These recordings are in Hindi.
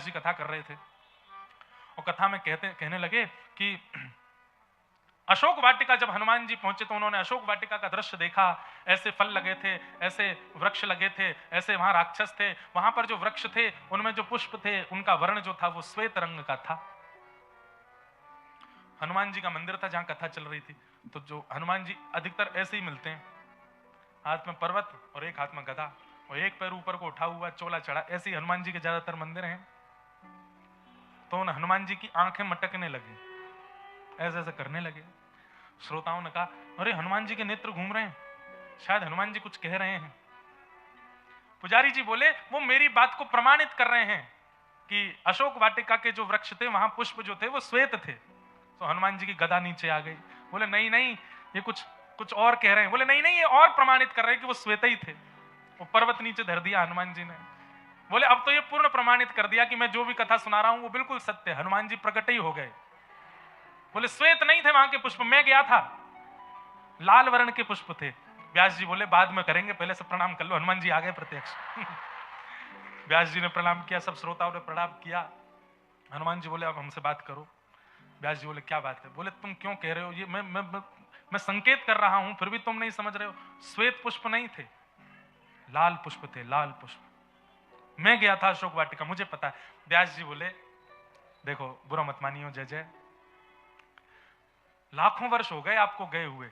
व्यास जी कथा कर रहे थे और कथा में कहने लगे कि अशोक वाटिका जब हनुमान जी पहुंचे तो उन्होंने अशोक वाटिका का दृश्य देखा। ऐसे फल लगे थे, ऐसे वृक्ष लगे थे, ऐसे वहां राक्षस थे, वहां पर जो वृक्ष थे उनमें जो पुष्प थे उनका वर्ण जो था वो श्वेत रंग का था। हनुमान जी का मंदिर था जहां कथा चल रही थी। तो जो हनुमान जी अधिकतर ऐसे ही मिलते हैं, हाथ में पर्वत और एक हाथ में गदा और एक पैर ऊपर को उठा हुआ, चोला चढ़ा, ऐसे ही हनुमान जी के ज्यादातर मंदिर हैं। तो उन हनुमान जी की आंखें मटकने लगी, ऐसे ऐसे करने लगे। श्रोताओं ने कहा अरे हनुमान जी के नेत्र घूम रहे हैं, शायद हनुमान जी कुछ कह रहे हैं। पुजारी जी बोले वो मेरी बात को प्रमाणित कर रहे हैं कि अशोक वाटिका के जो वृक्ष थे वहां पुष्प जो थे वो श्वेत थे। तो हनुमान जी की गदा नीचे आ गई। बोले नहीं नहीं, ये कुछ कुछ और कह रहे हैं। बोले नहीं नहीं, ये और प्रमाणित कर रहे हैं कि वो श्वेत ही थे। वो पर्वत नीचे धर दिया हनुमान जी ने। बोले अब तो ये पूर्ण प्रमाणित कर दिया कि मैं जो भी कथा सुना रहा हूं वो बिल्कुल सत्य। हनुमान जी प्रकट ही हो गए। बोले श्वेत नहीं थे वहां के पुष्प, मैं गया था, लाल वर्ण के पुष्प थे। व्यास जी बोले बाद में करेंगे, पहले से प्रणाम कर लो। हनुमान जी आ गए प्रत्यक्ष। व्यास जी ने प्रणाम किया, सब श्रोताओं ने प्रणाम किया। हनुमान जी बोले अब हमसे बात करो। व्यास जी बोले क्या बात है? बोले तुम क्यों कह रहे हो ये, मैं संकेत कर रहा हूं फिर भी तुम नहीं समझ रहे हो। श्वेत पुष्प नहीं थे, लाल पुष्प थे, लाल पुष्प। मैं गया था अशोक वाटिका, मुझे पता है। व्यास जी बोले देखो बुरा मत मानियो जय जय, लाखों वर्ष हो गए आपको गए हुए,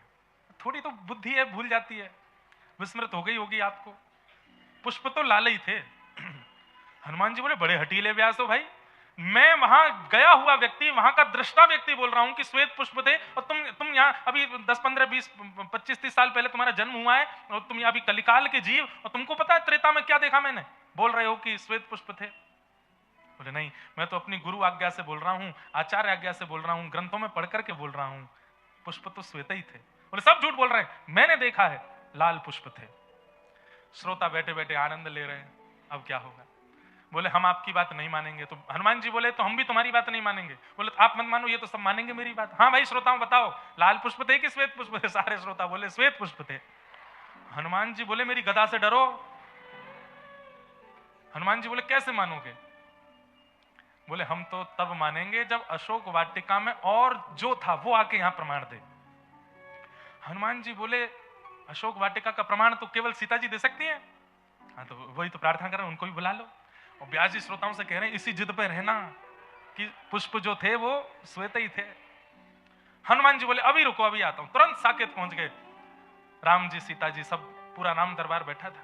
थोड़ी तो बुद्धि है, भूल जाती है, विस्मृत हो गई होगी आपको। पुष्प तो लाल ही थे। हनुमान जी बोले बड़े हटीले व्यास हो भाई, मैं वहां गया हुआ व्यक्ति, वहां का दृष्टा व्यक्ति बोल रहा हूं कि श्वेत पुष्प थे, और तुम यहाँ अभी 10 15 20 25 30 साल पहले तुम्हारा जन्म हुआ है और तुम अभी कलिकाल के जीव, और तुमको पता है त्रेता में क्या देखा मैंने, बोल रहे हो कि श्वेत पुष्प थे। बोले नहीं, मैं तो अपनी गुरु आज्ञा से बोल रहा हूं, आचार्य आज्ञा से बोल रहा हूं, ग्रंथों में पढ़ करके बोल रहा हूं, पुष्प तो श्वेत ही थे। बोले सब झूठ बोल रहे हैं, मैंने देखा है लाल पुष्प थे। श्रोता बैठे बैठे आनंद ले रहे हैं, अब क्या होगा। बोले हम आपकी बात नहीं मानेंगे। तो हनुमान जी बोले तो हम भी तुम्हारी बात नहीं मानेंगे। बोले आप मत मानो, ये तो सब मानेंगे मेरी बात। हाँ भाई श्रोताओं बताओ, लाल पुष्प थे कि श्वेत पुष्प थे? सारे श्रोता बोले श्वेत पुष्प थे। हनुमान जी बोले मेरी गदा से डरो। हनुमान जी बोले कैसे मानोगे? बोले हम तो तब मानेंगे जब अशोक वाटिका में और जो था वो आके यहां प्रमाण दे। हनुमान जी बोले अशोक वाटिका का प्रमाण तो केवल सीता जी दे सकती हैं। हाँ तो वही तो प्रार्थना कर रहे हैं, उनको भी बुला लो। और व्यास जी श्रोताओं से कह रहे हैं इसी जिद पे रहना कि पुष्प जो थे वो श्वेत ही थे। हनुमान जी बोले अभी रुको, अभी आता हूं। तुरंत साकेत पहुंच गए। राम जी सीता जी सब पूरा राम दरबार बैठा था।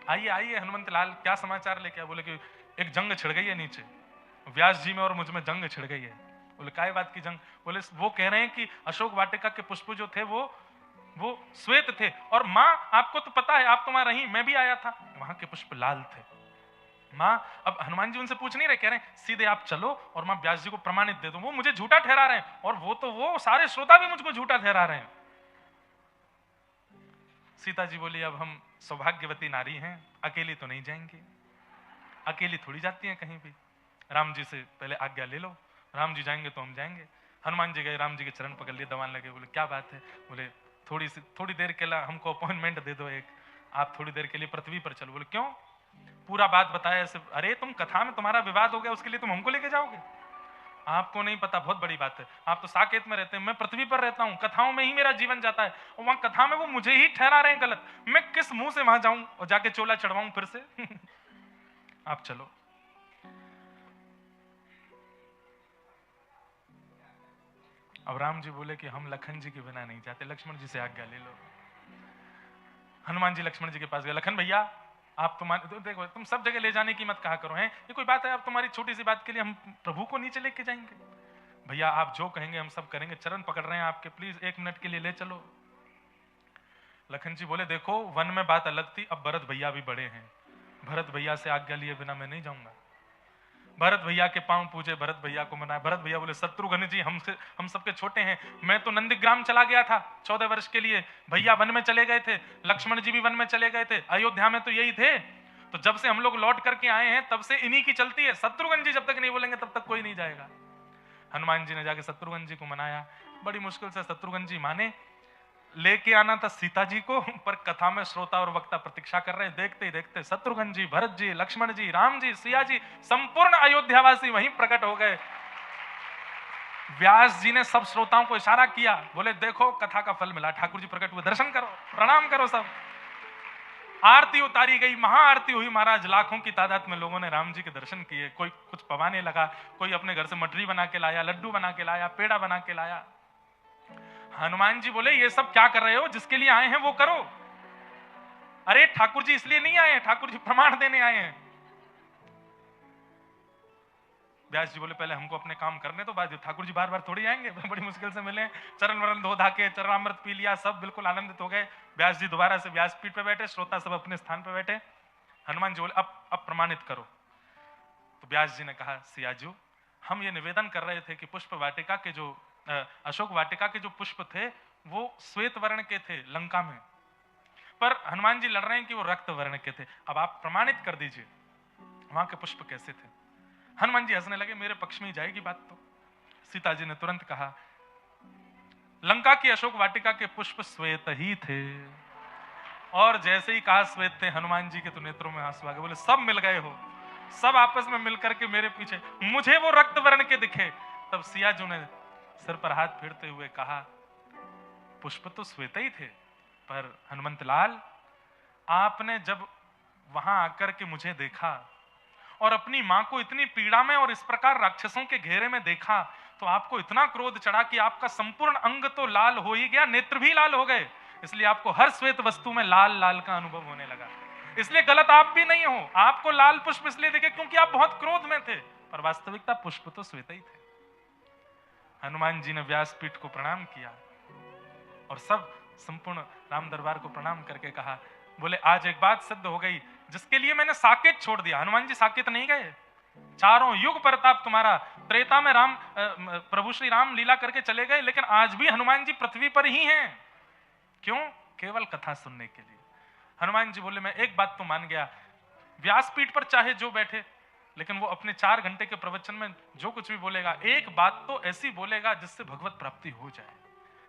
आइए आइए हनुमंत लाल, क्या समाचार लेके आए? बोले कि एक जंग छिड़ गई है नीचे, व्यास जी में और मुझ में जंग छिड़ गई है। बोले काय बात की जंग? बोले वो कह रहे हैं कि अशोक वाटिका के पुष्प जो थे वो श्वेत थे, और माँ आपको तो पता है, आप तो वहां रही, मैं भी आया था, वहां के पुष्प लाल थे। माँ, अब हनुमान जी उनसे पूछ नहीं रहे, कह रहे हैं सीधे आप चलो और माँ व्यास जी को प्रमाणित दे दो। वो मुझे झूठा ठहरा रहे हैं, और वो सारे श्रोता भी मुझको झूठा ठहरा रहे हैं। सीता जी बोली अब हम सौभाग्यवती नारी हैं, अकेली तो नहीं जाएंगी, अकेली थोड़ी जाती हैं कहीं भी, राम जी से पहले आज्ञा ले लो, राम जी जाएंगे तो हम जाएंगे। हनुमान जी गए, राम जी के चरण पकड़ लिए, दबान लगे। बोले क्या बात है? बोले थोड़ी देर के लिए हमको अपॉइंटमेंट दे दो एक, आप थोड़ी देर के लिए पृथ्वी पर चलो। बोले क्यों? पूरा बात बताया ऐसे। अरे तुम कथा में तुम्हारा विवाद हो गया, उसके लिए तुम हमको लेके जाओगे? आपको नहीं पता, बहुत बड़ी बात है, आप तो साकेत में रहते हैं, मैं पृथ्वी पर रहता हूं, कथाओं में ही मेरा जीवन जाता है, और वहां कथा में वो मुझे ही ठहरा रहे हैं गलत, मैं किस मुंह से वहां जाऊं और जाके चोला चढ़वाऊं फिर से? आप चलो। अब राम जी बोले कि हम लखन जी के बिना नहीं जाते, लक्ष्मण जी से आज्ञा ले लो। हनुमान जी लक्ष्मण जी के पास गए। लखन भैया आप तो देखो, तुम सब जगह ले जाने की मत कहा करो, हैं ये कोई बात है? आप तुम्हारी छोटी सी बात के लिए हम प्रभु को नीचे लेके जाएंगे? भैया आप जो कहेंगे हम सब करेंगे, चरण पकड़ रहे हैं आपके, प्लीज 1 मिनट के लिए ले चलो। लखन जी बोले देखो वन में बात अलग थी, अब भरत भैया भी बड़े हैं, भरत भैया से आज्ञा लिए बिना मैं नहीं जाऊंगा। भरत भैया के पांव पूजे, भरत भैया को मनाया। भरत भैया बोले शत्रुघ्न जी हम सबके छोटे हैं, मैं तो नंदीग्राम चला गया था 14 वर्ष के लिए, भैया वन में चले गए थे, लक्ष्मण जी भी वन में चले गए थे, अयोध्या में तो यही थे, तो जब से हम लोग लौट करके आए हैं तब से इन्हीं की चलती है, शत्रुघ्न जी जब तक नहीं बोलेंगे तब तक कोई नहीं जाएगा। हनुमान जी ने जाके शत्रुघ्न जी को मनाया, बड़ी मुश्किल से शत्रुघ्न जी माने। लेके आना था सीता जी को, पर कथा में श्रोता और वक्ता प्रतीक्षा कर रहे हैं। देखते ही देखते शत्रुघ्न जी, भरत जी, लक्ष्मण जी, राम जी, सिया जी, संपूर्ण अयोध्यावासी वहीं प्रकट हो गए। व्यास जी ने सब श्रोताओं को इशारा किया, बोले देखो कथा का फल मिला, ठाकुर जी प्रकट हुए, दर्शन करो, प्रणाम करो सब। आरती उतारी गई, महाआरती हुई महाराज। लाखों की तादाद में लोगों ने राम जी के दर्शन किए। कोई कुछ पवाने लगा, कोई अपने घर से मटरी बना के लाया, लड्डू बना के लाया, पेड़ा बना के लाया। हनुमान जी बोले ये सब क्या कर रहे हो, जिसके लिए आए हैं वो करो। अरे ठाकुर जी इसलिए नहीं आए हैं, ठाकुर जी प्रमाण देने आए हैं। व्यास जी बोले पहले हमको अपने काम करने तो बाद ठाकुर जी बार बार थोड़ी आएंगे, बड़ी मुश्किल से मिले, चरण वरण धो धा के चरणामृत पी लिया, सब बिल्कुल आनंदित हो गए। व्यास जी दोबारा से व्यासपीठ पे बैठे, श्रोता सब अपने स्थान पे बैठे। हनुमान जी बोले अब प्रमाणित करो। तो व्यास जी ने कहा सियाजू, हम ये निवेदन कर रहे थे कि पुष्प वाटिका के जो अशोक वाटिका के जो पुष्प थे वो श्वेत वर्ण के थे लंका में, पर हनुमान जी लड़ रहे हैं कि वो रक्त वर्ण के थे। अब आप प्रमाणित कर दीजिए वहां के पुष्प कैसे थे। हनुमान जी हंसने लगे, मेरे पक्ष में ही जाएगी बात तो। सीता जी ने तुरंत कहा लंका की अशोक वाटिका के पुष्प श्वेत ही थे। और जैसे ही कहा श्वेत थे, हनुमान जी के तो नेत्रों में आंसू आ गए। बोले सब मिल गए हो, सब आपस में मिलकर के मेरे पीछे, मुझे वो रक्त वर्ण के दिखे। तब सिया जी ने सिर पर हाथ फेरते हुए कहा पुष्प तो श्वेत ही थे, पर हनुमंत लाल आपने जब वहां आकर के मुझे देखा और अपनी मां को इतनी पीड़ा में और इस प्रकार राक्षसों के घेरे में देखा, तो आपको इतना क्रोध चढ़ा कि आपका संपूर्ण अंग तो लाल हो ही गया, नेत्र भी लाल हो गए। इसलिए आपको हर श्वेत वस्तु में लाल लाल का अनुभव होने लगा। इसलिए गलत आप भी नहीं हो, आपको लाल पुष्प इसलिए दिखे क्योंकि आप बहुत क्रोध में थे, पर वास्तविकता पुष्प तो श्वेत ही थे। हनुमान जी ने व्यासपीठ को प्रणाम किया और सब संपूर्ण राम दरबार को प्रणाम करके कहा, बोले आज एक बात सिद्ध हो गई, जिसके लिए मैंने साकेत छोड़ दिया। हनुमान जी साकेत नहीं गए, चारों युग प्रताप तुम्हारा। त्रेता में राम प्रभु श्री राम लीला करके चले गए, लेकिन आज भी हनुमान जी पृथ्वी पर ही हैं। क्यों? केवल कथा सुनने के लिए। हनुमान जी बोले मैं एक बात तो मान गया, व्यासपीठ पर चाहे जो बैठे, लेकिन वो अपने 4 घंटे के प्रवचन में जो कुछ भी बोलेगा, एक बात तो ऐसी बोलेगा जिससे भगवत प्राप्ति हो जाए।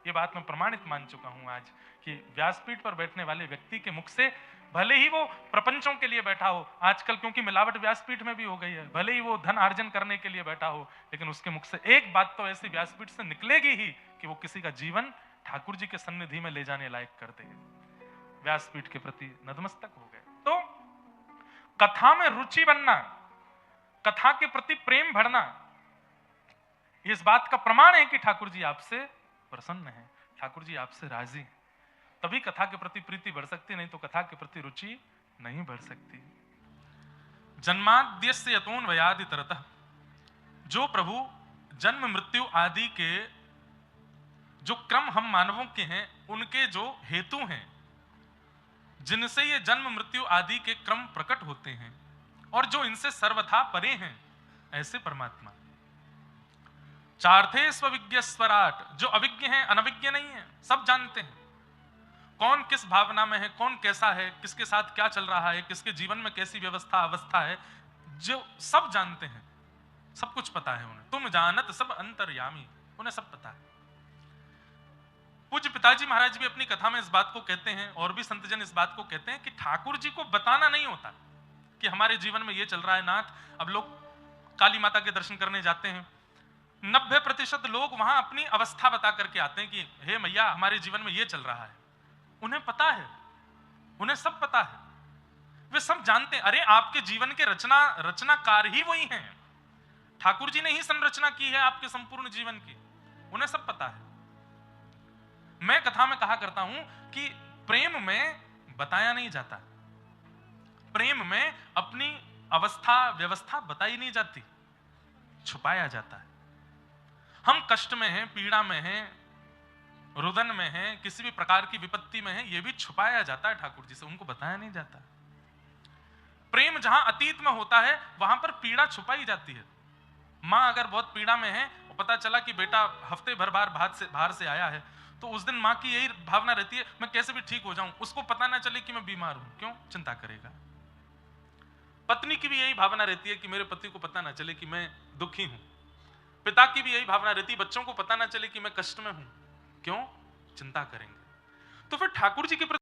ये बात मैं प्रमाणित मान चुका हूं आज कि व्यासपीठ पर बैठने वाले व्यक्ति के मुख से, भले ही वो प्रपंचों के लिए बैठा हो, आजकल क्योंकि मिलावट व्यासपीठ में भी हो गई है, भले ही वो धन अर्जन करने के लिए बैठा हो, लेकिन उसके मुख से एक बात तो ऐसी व्यासपीठ से निकलेगी ही कि वो किसी का जीवन ठाकुर जी के सन्निधि में ले जाने लायक कर देगा। व्यासपीठ के प्रति नतमस्तक हो गए। तो कथा में रुचि बनना, कथा के प्रति प्रेम बढ़ना, इस बात का प्रमाण है कि ठाकुर जी आपसे प्रसन्न है, ठाकुर जी आपसे राजी हैं। तभी कथा के प्रति प्रीति बढ़ सकती, नहीं तो कथा के प्रति रुचि नहीं बढ़ सकती। जन्माद्यस्य यतोऽन्वयादि तरतः, जो प्रभु जन्म मृत्यु आदि के जो क्रम हम मानवों के हैं, उनके जो हेतु हैं, जिनसे ये जन्म मृत्यु आदि के क्रम प्रकट होते हैं और जो इनसे सर्वथा परे हैं, ऐसे परमात्मा। चार्थे स्वविज्ञ स्वराट, जो अविज्ञ हैं, अनविज्ञ नहीं है, सब जानते हैं कौन किस भावना में है, कौन कैसा है, किसके साथ क्या चल रहा है, किसके जीवन में कैसी व्यवस्था अवस्था है, जो सब जानते हैं, सब कुछ पता है उन्हें। तुम जानत सब अंतर्यामी, उन्हें सब पता है। पूज्य पिताजी महाराज भी अपनी कथा में इस बात को कहते हैं, और भी संतजन इस बात को कहते हैं कि ठाकुर जी को बताना नहीं होता कि हमारे जीवन में ये चल रहा है। नाथ, अब लोग काली माता के दर्शन करने जाते हैं, 90% लोग वहां अपनी अवस्था बता करके आते हैं कि हे मैया हमारे जीवन में ये चल रहा है। उन्हें पता है, उन्हें सब पता है, वे सब जानते हैं। अरे आपके जीवन के रचनाकार ही वही हैं, ठाकुर जी ने ही संरचना की है आपके संपूर्ण जीवन की, उन्हें सब पता है। मैं कथा में कहा करता हूं कि प्रेम में बताया नहीं जाता, प्रेम में अपनी अवस्था व्यवस्था बताई नहीं जाती, छुपाया जाता है। हम कष्ट में हैं, पीड़ा में हैं, रुदन में हैं, किसी भी प्रकार की विपत्ति में हैं, यह भी छुपाया जाता है ठाकुर जी से, उनको बताया नहीं जाता। प्रेम जहां अतीत में होता है वहां पर पीड़ा छुपाई जाती है। मां अगर बहुत पीड़ा में है और पता चला कि बेटा हफ्ते भर बाहर से आया है, तो उस दिन मां की यही भावना रहती है मैं कैसे भी ठीक हो जाऊं, उसको पता ना चले कि मैं बीमार हूं, क्यों? चिंता करेगा। पत्नी की भी यही भावना रहती है कि मेरे पति को पता ना चले कि मैं दुखी हूं। पिता की भी यही भावना रहती है, बच्चों को पता ना चले कि मैं कष्ट में हूं, क्यों? चिंता करेंगे। तो फिर ठाकुर जी के प्रति